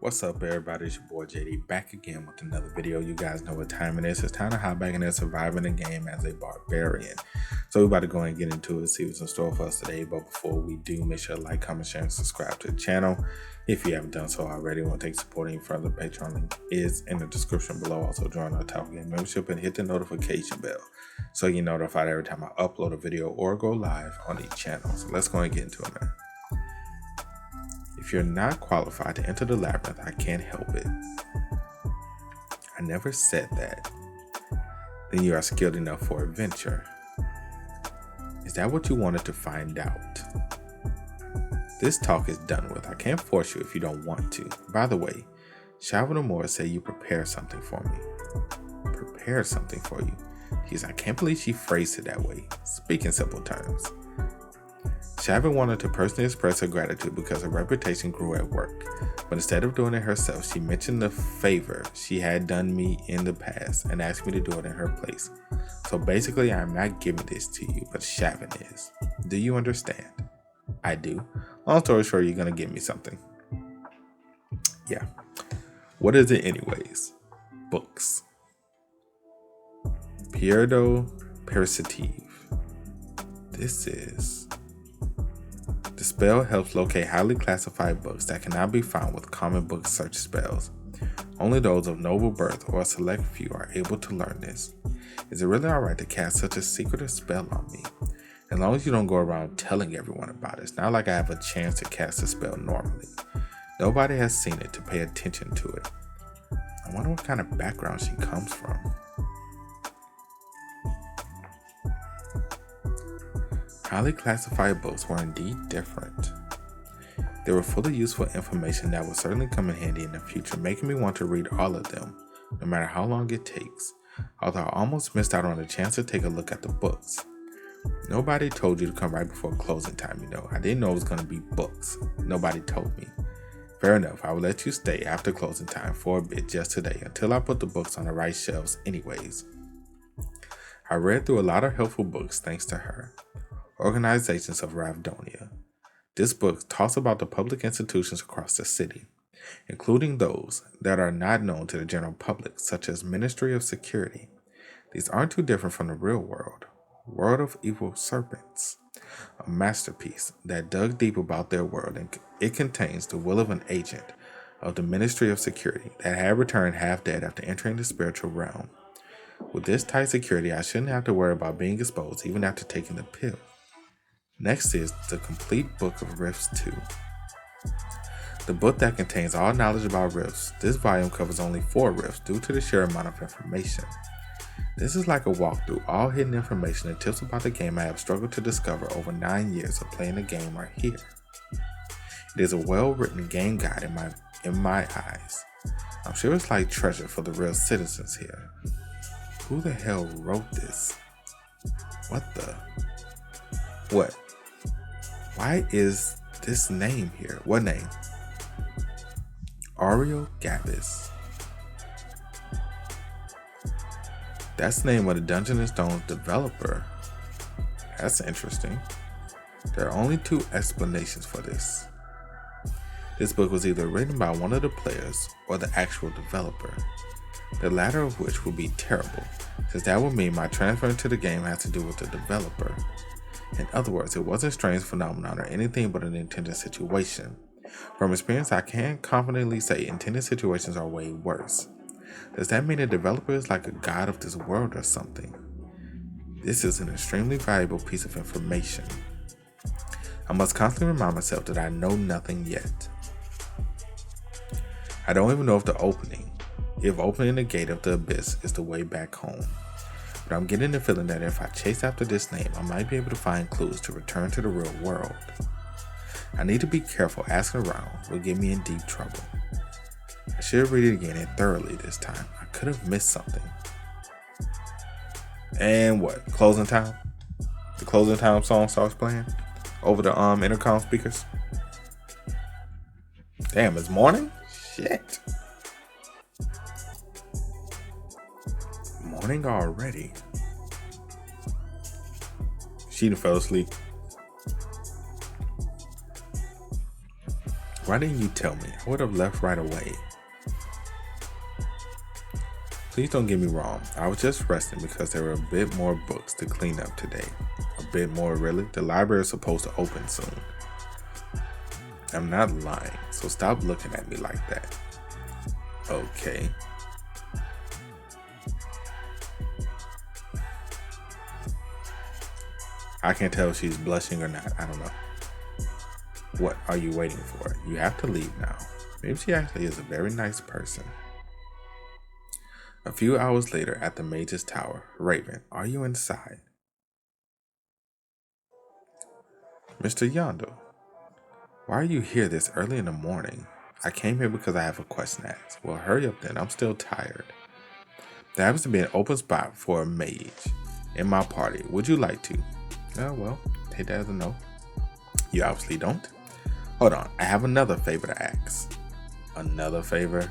What's up, everybody? It's your boy JD back again with another video. You guys know what time it is. It's time to hop back in there surviving the game as a barbarian. So we're about to go and get into it, see what's in store for us today. But before we do, make sure to like, comment, share, and subscribe to the channel. If you haven't done so already, want to take support any further, Patreon link is in the description below. Also join our Top Game membership and hit the notification bell so you're notified every time I upload a video or go live on each channel. So let's go and get into it, man. If you're not qualified to enter the labyrinth, I can't help it. I never said that. Then you are skilled enough for adventure. Is that what you wanted to find out? This talk is done with. I can't force you if you don't want to. By the way, Shavana Moore said you prepare something for me. Prepare something for you. Jeez, I can't believe she phrased it that way. Speak in simple terms. Shavin wanted to personally express her gratitude because her reputation grew at work, but instead of doing it herself, she mentioned the favor she had done me in the past and asked me to do it in her place. So basically, I'm not giving this to you, but Shavin is. Do you understand? I do. Long story short, you're going to give me something. Yeah. What is it anyways? Books. Pierdo Persitive. This is... The spell helps locate highly classified books that cannot be found with common book search spells. Only those of noble birth or a select few are able to learn this. Is it really alright to cast such a secretive spell on me? As long as you don't go around telling everyone about it, it's not like I have a chance to cast a spell normally. Nobody has seen it to pay attention to it. I wonder what kind of background she comes from. Highly classified books were indeed different. They were full of useful information that will certainly come in handy in the future, making me want to read all of them, no matter how long it takes, although I almost missed out on the chance to take a look at the books. Nobody told you to come right before closing time, you know. I didn't know it was going to be books. Nobody told me. Fair enough, I will let you stay after closing time for a bit just today, until I put the books on the right shelves anyways. I read through a lot of helpful books thanks to her. Organizations of Ravdonia. This book talks about the public institutions across the city, including those that are not known to the general public, such as Ministry of Security. These aren't too different from the real world. World of Evil Serpents. A masterpiece that dug deep about their world, and it contains the will of an agent of the Ministry of Security that had returned half dead after entering the spiritual realm. With this tight security, I shouldn't have to worry about being exposed even after taking the pill. Next is The Complete Book of Rifts 2. The book that contains all knowledge about rifts. This volume covers only 4 rifts due to the sheer amount of information. This is like a walkthrough. All hidden information and tips about the game I have struggled to discover over 9 years of playing the game are here. It is a well-written game guide in my eyes. I'm sure it's like treasure for the real citizens here. Who the hell wrote this? What? Why is this name here? What name? Ariel Gavis. That's the name of the Dungeon & Stones developer. That's interesting. There are only 2 explanations for this. This book was either written by one of the players or the actual developer. The latter of which would be terrible, since that would mean my transfer to the game has to do with the developer. In other words, it wasn't a strange phenomenon or anything but an intended situation. From experience, I can confidently say intended situations are way worse. Does that mean the developer is like a god of this world or something? This is an extremely valuable piece of information. I must constantly remind myself that I know nothing yet. I don't even know if opening the gate of the abyss is the way back home. But I'm getting the feeling that if I chase after this name, I might be able to find clues to return to the real world. I need to be careful. Asking around will get me in deep trouble. I should read it again and thoroughly this time. I could have missed something. And what? Closing time? The closing time song starts playing over the intercom speakers. Damn, it's morning? Shit. Morning already. She done fell asleep. Why didn't you tell me? I would have left right away. Please don't get me wrong. I was just resting because there were a bit more books to clean up today. A bit more, really? The library is supposed to open soon. I'm not lying, so stop looking at me like that. Okay. I can't tell if she's blushing or not. I don't know. What are you waiting for? You have to leave now. Maybe she actually is a very nice person. A few hours later at the Mage's Tower. Raven, are you inside? Mr. Yandel, why are you here this early in the morning? I came here because I have a question to ask. Well, hurry up then. I'm still tired. There happens to be an open spot for a mage in my party. Would you like to? Oh, well, take that as a no. You obviously don't. Hold on. I have another favor to ask. Another favor?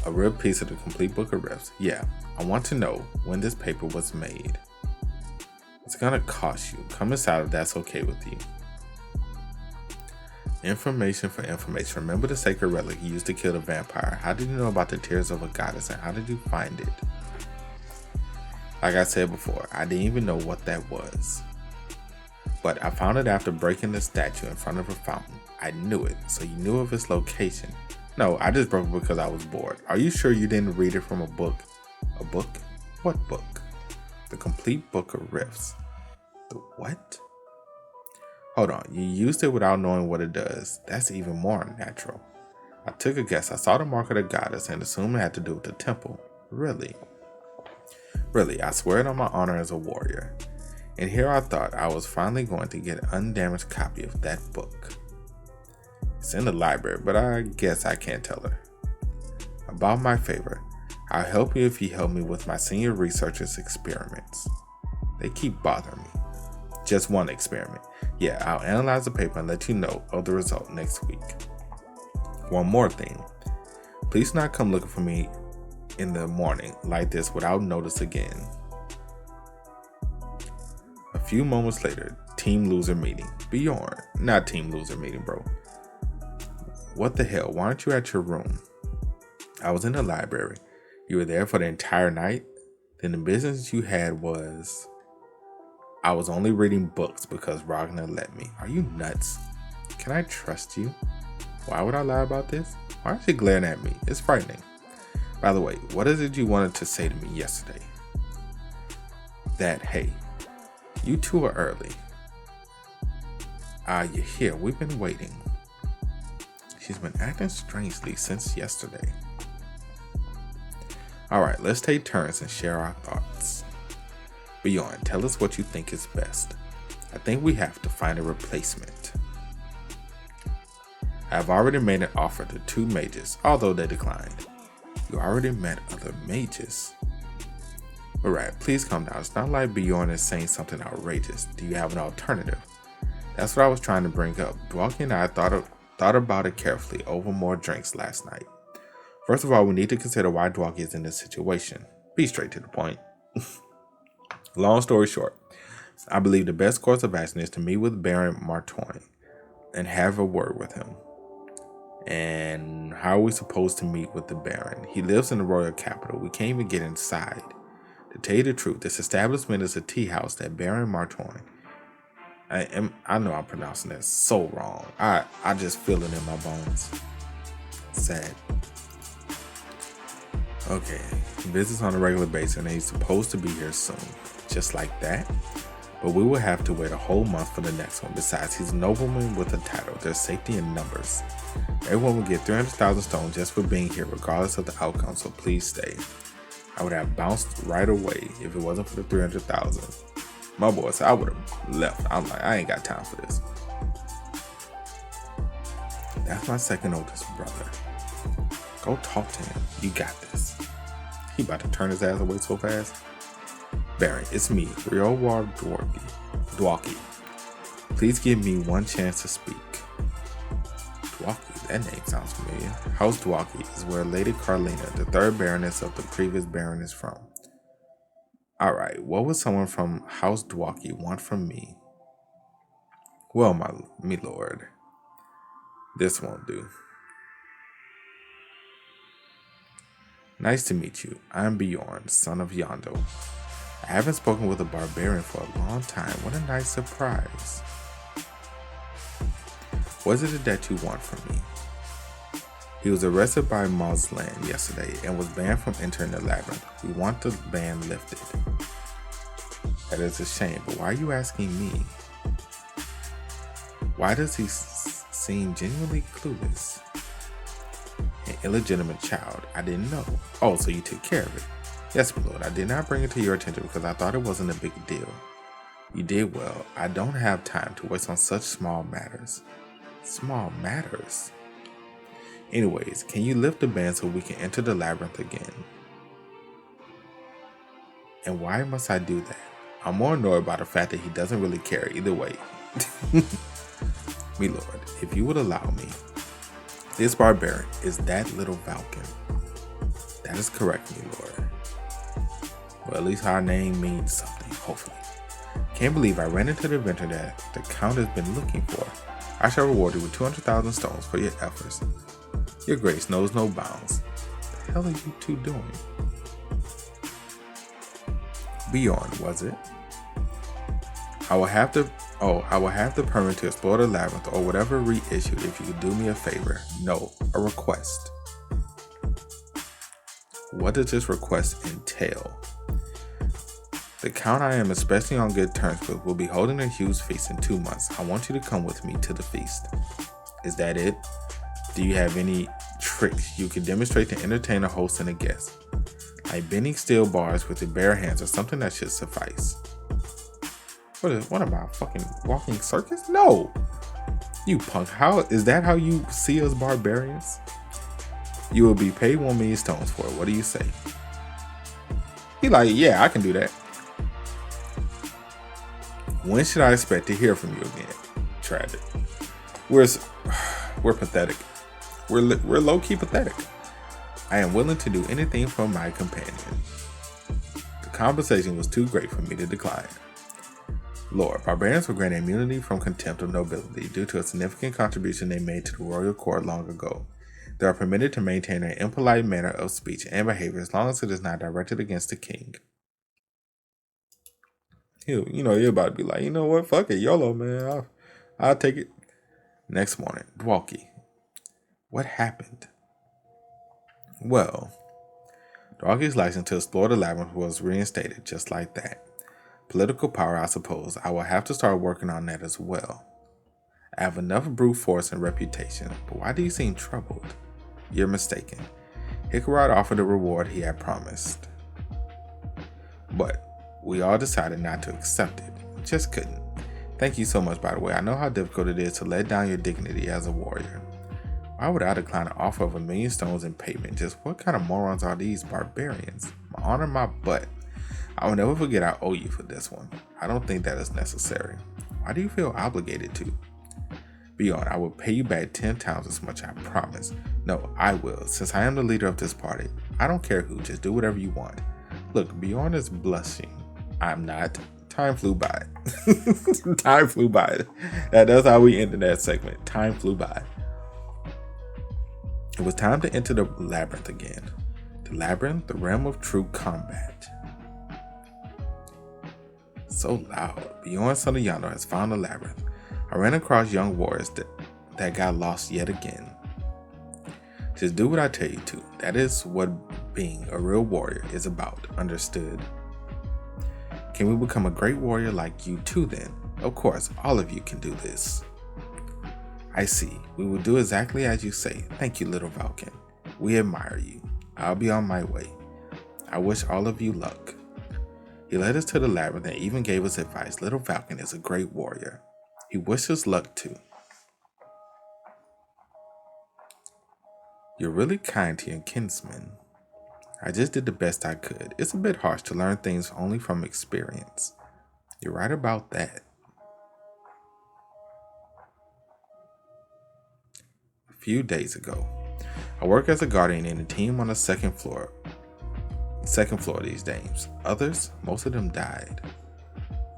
A real piece of the complete book of riffs. Yeah, I want to know when this paper was made. It's gonna cost you. Come inside if that's okay with you. Information for information. Remember the sacred relic you used to kill the vampire. How did you know about the tears of a goddess and how did you find it? Like I said before, I didn't even know what that was. But I found it after breaking the statue in front of a fountain. I knew it, so you knew of its location. No, I just broke it because I was bored. Are you sure you didn't read it from a book? A book? What book? The complete book of riffs. The what? Hold on, you used it without knowing what it does. That's even more unnatural. I took a guess. I saw the mark of the goddess and assumed it had to do with the temple. Really? Really, I swear it on my honor as a warrior. And here I thought I was finally going to get an undamaged copy of that book. It's in the library, but I guess I can't tell her. About my favor, I'll help you if you help me with my senior researcher's experiments. They keep bothering me. Just one experiment. Yeah, I'll analyze the paper and let you know of the result next week. One more thing. Please not come looking for me in the morning like this without notice again. A few moments later, team loser meeting. Bjorn, not team loser meeting, bro. What the hell? Why aren't you at your room? I was in the library. You were there for the entire night? Then the business you had was... I was only reading books because Ragnar let me. Are you nuts? Can I trust you? Why would I lie about this? Why is she glaring at me? It's frightening. By the way, what is it you wanted to say to me yesterday? That, hey, you two are early. You're here. We've been waiting. She's been acting strangely since yesterday. Alright, let's take turns and share our thoughts. Bjorn, tell us what you think is best. I think we have to find a replacement. I have already made an offer to 2 mages, although they declined. You already met other mages? Alright, please calm down. It's not like Bjorn is saying something outrageous. Do you have an alternative? That's what I was trying to bring up. Dwalkie and I thought about it carefully over more drinks last night. First of all, we need to consider why Dwalkie is in this situation. Be straight to the point. Long story short, I believe the best course of action is to meet with Baron Martoin and have a word with him. And how are we supposed to meet with the Baron? He lives in the royal capital. We can't even get inside. To tell you the truth, this establishment is a tea house that Baron Martoin... I know I'm pronouncing that so wrong. I just feel it in my bones. Sad. Okay, he visits on a regular basis and he's supposed to be here soon. Just like that? But we will have to wait a whole month for the next one. Besides, he's a nobleman with a title. There's safety in numbers. Everyone will get 300,000 stones just for being here, regardless of the outcome, so please stay. I would have bounced right away if it wasn't for the 300,000. My boy said I would have left. I'm like, I ain't got time for this. That's my second oldest brother. Go talk to him. You got this. He about to turn his ass away so fast. Baron, it's me, Ryowar Dwalkie. Please give me one chance to speak. Dwalkie, that name sounds familiar. House Dwalkie is where Lady Carlina, the 3rd Baroness of the previous Baron, is from. Alright, what would someone from House Dwalkie want from me? Well, my lord, This won't do. Nice to meet you. I'm Bjorn, son of Yandel. I haven't spoken with a barbarian for a long time. What a nice surprise. What is it that you want from me? He was arrested by Mosland yesterday and was banned from entering the labyrinth. We want the ban lifted. That is a shame, but why are you asking me? Why does he seem genuinely clueless? An illegitimate child. I didn't know. Oh, so you took care of it. Yes, my lord. I did not bring it to your attention because I thought it wasn't a big deal. You did well. I don't have time to waste on such small matters. Small matters? Anyways, can you lift the ban so we can enter the labyrinth again? And why must I do that? I'm more annoyed by the fact that he doesn't really care either way. Me lord, if you would allow me, this barbarian is that little falcon. That is correct, me lord. Well, at least our name means something, hopefully. Can't believe I ran into the adventure that the count has been looking for. I shall reward you with 200,000 stones for your efforts. Your grace knows no bounds. What the hell are you two doing? Bjorn, was it? I will have the permit to explore the labyrinth or whatever reissued if you could do me a favor. No, a request. What does this request entail? The count I am especially on good terms with will be holding a huge feast in 2 months. I want you to come with me to the feast. Is that it? Do you have any tricks you can demonstrate to entertain a host and a guest? Like bending steel bars with your bare hands or something that should suffice. What am I, fucking walking circus? No! You punk, is that how you see us barbarians? You will be paid 1 million stones for it. What do you say? He like, yeah, I can do that. When should I expect to hear from you again? Tragic. We're pathetic. We're low-key pathetic. I am willing to do anything for my companion. The compensation was too great for me to decline. Lord, barbarians were granted immunity from contempt of nobility due to a significant contribution they made to the royal court long ago. They are permitted to maintain an impolite manner of speech and behavior as long as it is not directed against the king. You're about to be like, you know what? Fuck it, YOLO, man. I'll take it. Next morning, Dwalkie. What happened? Well, Dwalkie's license to explore the labyrinth was reinstated just like that. Political power, I suppose. I will have to start working on that as well. I have enough brute force and reputation, but why do you seem troubled? You're mistaken. Hickarod offered the reward he had promised. But we all decided not to accept it. Just couldn't. Thank you so much, by the way. I know how difficult it is to let down your dignity as a warrior. Why would I decline an offer of 1 million stones in payment? Just what kind of morons are these barbarians? My honor, my butt. I will never forget I owe you for this one. I don't think that is necessary. Why do you feel obligated to? Bjorn, I will pay you back 10 times as much, I promise. No, I will. Since I am the leader of this party, I don't care who, just do whatever you want. Look, Bjorn is blushing. I'm not. Time flew by. Time flew by. That's how we ended that segment. Time flew by. It was time to enter the labyrinth again. The labyrinth, the realm of true combat. So loud. Bjorn, son of Yandel, has found the labyrinth. I ran across young warriors that got lost yet again. Just do what I tell you to. That is what being a real warrior is about. Understood? Can we become a great warrior like you too then? Of course, all of you can do this. I see. We will do exactly as you say. Thank you, little Falcon. We admire you. I'll be on my way. I wish all of you luck. He led us to the labyrinth and even gave us advice. Little Falcon is a great warrior. He wished us luck too. You're really kind to your kinsman. I just did the best I could. It's a bit harsh to learn things only from experience. You're right about that. A few days ago, I work as a guardian in a team on the second floor these days. Others, most of them died.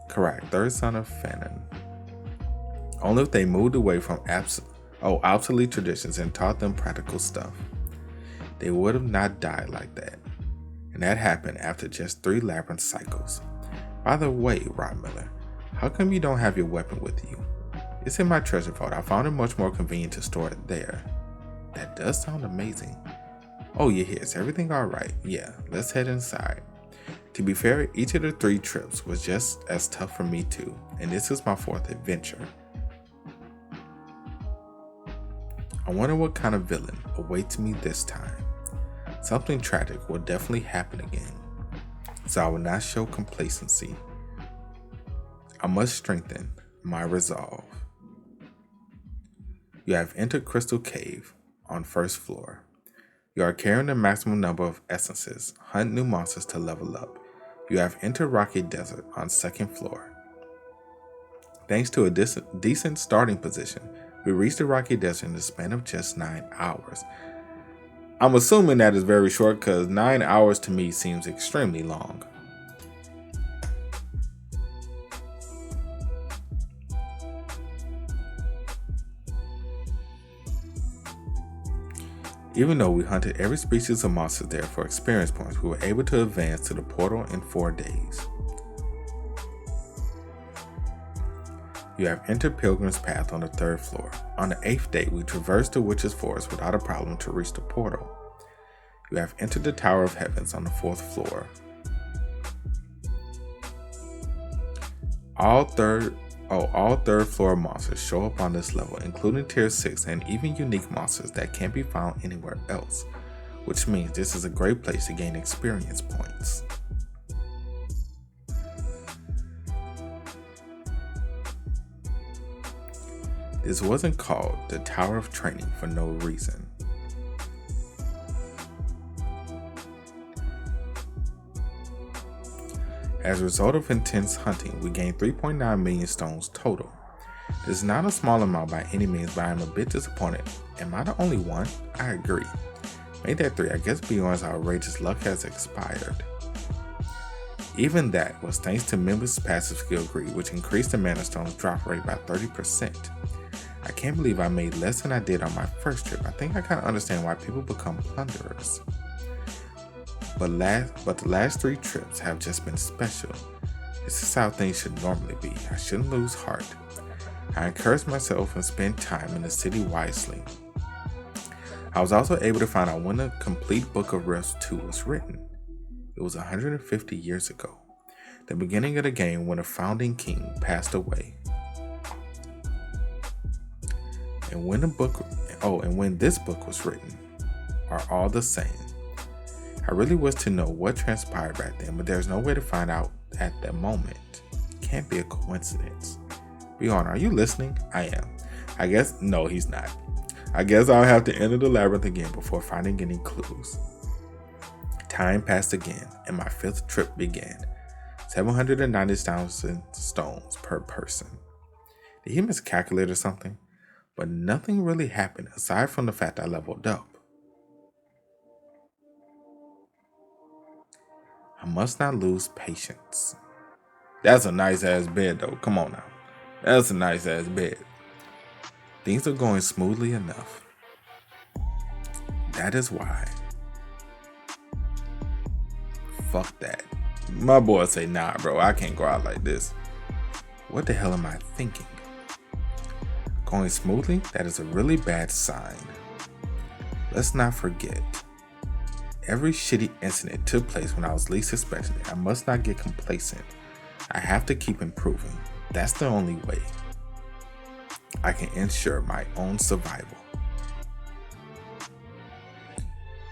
Correct, third son of Fanon. Only if they moved away from obsolete traditions and taught them practical stuff, they would have not died like that. And that happened after just 3 labyrinth cycles. By the way, Rod Miller, how come you don't have your weapon with you? It's in my treasure vault. I found it much more convenient to store it there. That does sound amazing. Oh, you're here. Is everything alright? Yeah, let's head inside. To be fair, each of the 3 trips was just as tough for me too, and this is my 4th adventure. I wonder what kind of villain awaits me this time. Something tragic will definitely happen again, so I will not show complacency. I must strengthen my resolve. You have entered Crystal Cave on 1st floor. You are carrying the maximum number of essences. Hunt new monsters to level up. You have entered Rocky Desert on 2nd floor. Thanks to a decent starting position, we reached the Rocky Desert in the span of just 9 hours. I'm assuming that is very short because 9 hours to me seems extremely long. Even though we hunted every species of monsters there for experience points, we were able to advance to the portal in 4 days. You have entered Pilgrim's Path on the 3rd floor. On the 8th day, we traversed the Witch's Forest without a problem to reach the portal. You have entered the Tower of Heavens on the 4th floor. All third floor monsters show up on this level, including tier 6 and even unique monsters that can't be found anywhere else, which means this is a great place to gain experience points. This wasn't called the Tower of Training for no reason. As a result of intense hunting, we gained 3.9 million stones total. This is not a small amount by any means, but I am a bit disappointed. Am I the only one? I agree. Made that 3, I guess Bjorn's outrageous luck has expired. Even that was thanks to Members' passive skill greed, which increased the mana stones drop rate by 30%. I can't believe I made less than I did on my first trip. I think I kind of understand why people become plunderers. But the last 3 trips have just been special. This is how things should normally be. I shouldn't lose heart. I encouraged myself and spent time in the city wisely. I was also able to find out when the complete Book of Rifts 2 was written. It was 150 years ago, the beginning of the game when a founding king passed away. And when this book was written are all the same. I really wish to know what transpired back then, but there's no way to find out at the moment. Can't be a coincidence. Bjorn, are you listening? I am. I guess, no, he's not. I guess I'll have to enter the labyrinth again before finding any clues. Time passed again, and my 5th trip began. 790,000 stones per person. Did he miscalculate or something? But nothing really happened aside from the fact I leveled up. I must not lose patience. That's a nice ass bed though, come on now. That's a nice ass bed. Things are going smoothly enough. That is why. Fuck that. My boy say, nah bro, I can't go out like this. What the hell am I thinking? Going smoothly? That is a really bad sign. Let's not forget. Every shitty incident took place when I was least expecting it. I must not get complacent. I have to keep improving. That's the only way I can ensure my own survival.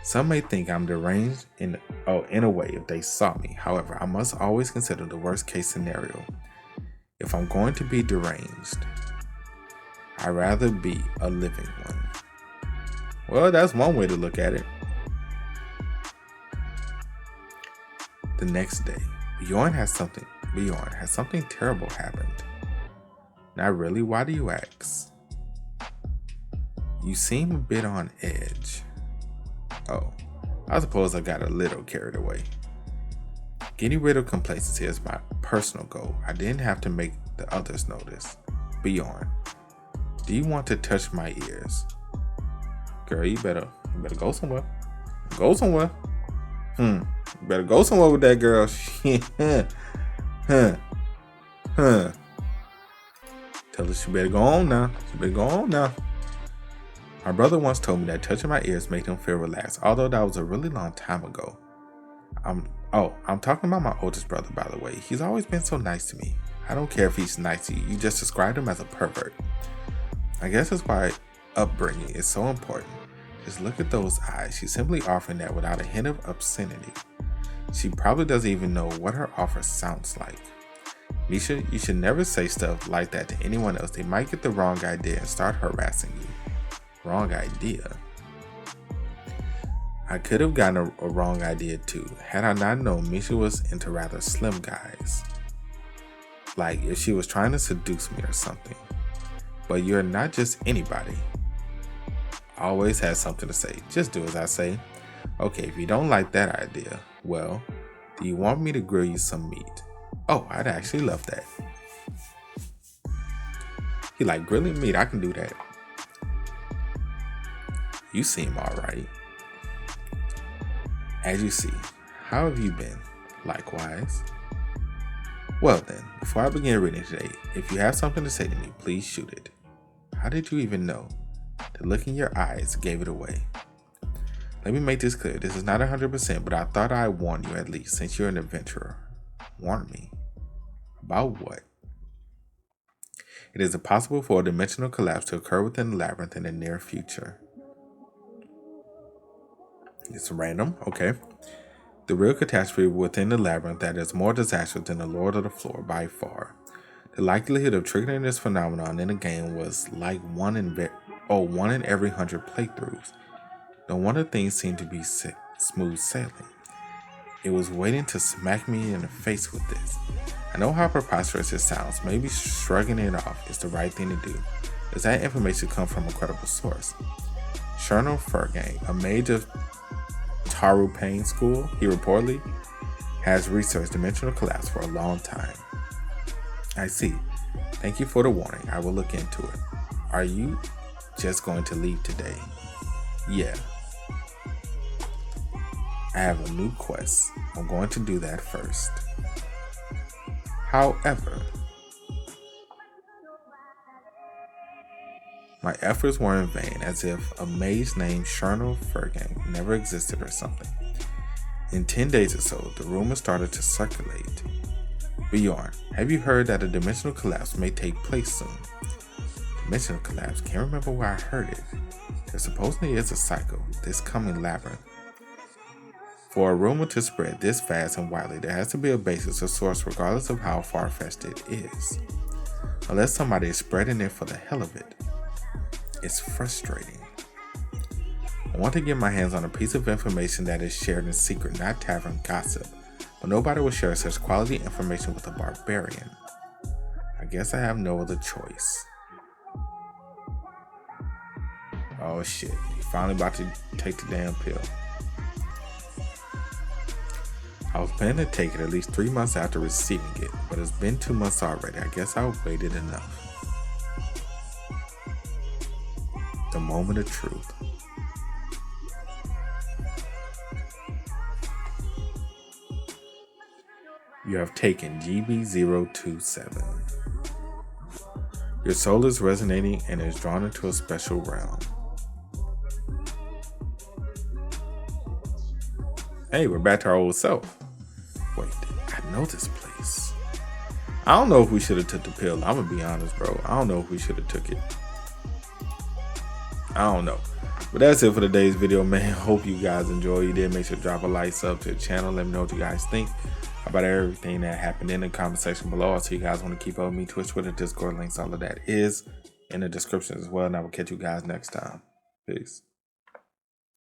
Some may think I'm deranged in a way if they saw me. However, I must always consider the worst case scenario. If I'm going to be deranged, I'd rather be a living one. Well, that's one way to look at it. The next day, Bjorn has something terrible happened. Not really, why do you ask? You seem a bit on edge. Oh, I suppose I got a little carried away. Getting rid of complacency is my personal goal. I didn't have to make the others notice. Bjorn. Do you want to touch my ears? Girl, you better go somewhere. Go somewhere. You better go somewhere with that girl. Tell her she better go on now. My brother once told me that touching my ears made him feel relaxed, although that was a really long time ago. I'm talking about my oldest brother, by the way. He's always been so nice to me. I don't care if he's nice to you. You just described him as a pervert. I guess that's why upbringing is so important. Just look at those eyes. She's simply offering that without a hint of obscenity. She probably doesn't even know what her offer sounds like. Misha, you should never say stuff like that to anyone else. They might get the wrong idea and start harassing you. Wrong idea? I could have gotten a wrong idea too, had I not known Misha was into rather slim guys. Like if she was trying to seduce me or something. But you're not just anybody. Always has something to say. Just do as I say. Okay, if you don't like that idea, well, do you want me to grill you some meat? Oh, I'd actually love that. He like grilling meat, I can do that. You seem alright. As you see, how have you been? Likewise. Well then, before I begin reading today, if you have something to say to me, please shoot it. How did you even know? The look in your eyes gave it away. Let me make this clear. This is not 100%, but I thought I'd warn you at least, since you're an adventurer. Warn me. About what? It is possible for a dimensional collapse to occur within the labyrinth in the near future. It's random, okay. The real catastrophe within the labyrinth that is more disastrous than the Lord of the Floor by far. The likelihood of triggering this phenomenon in a game was like 1 in every 100 playthroughs. No wonder things seemed to be smooth sailing. It was waiting to smack me in the face with this. I know how preposterous it sounds. Maybe shrugging it off is the right thing to do. Does that information come from a credible source? Cherno Fergang, a mage of Taru Payne School, he reportedly has researched dimensional collapse for a long time. I see. Thank you for the warning. I will look into it. Are you just going to leave today? Yeah. I have a new quest. I'm going to do that first. However, my efforts were in vain, as if a mage named Cherno Fergang never existed or something. In 10 days or so, the rumor started to circulate. Bjorn, have you heard that a dimensional collapse may take place soon? Dimensional collapse? Can't remember where I heard it. There supposedly is a cycle, this coming labyrinth. For a rumor to spread this fast and widely, there has to be a basis or source regardless of how far-fetched it is. Unless somebody is spreading it for the hell of it. It's frustrating. I want to get my hands on a piece of information that is shared in secret, not tavern gossip, but nobody will share such quality information with a barbarian. I guess I have no other choice. Oh shit, he's finally about to take the damn pill. I was planning to take it at least 3 months after receiving it, but it's been 2 months already. I guess I waited enough. The moment of truth. You have taken GB027. Your soul is resonating and is drawn into a special realm. Hey, we're back to our old self. Wait, I know this place. I don't know if we should have took the pill. I'm gonna be honest, bro. I don't know if we should have took it. I don't know. But that's it for today's video, man. Hope you guys enjoy. You did, make sure to drop a like, sub to the channel. Let me know what you guys think about everything that happened in the comment section below. Also, you guys want to keep up with me, Twitch, Twitter, Discord, links, all of that is in the description as well. And I will catch you guys next time. Peace.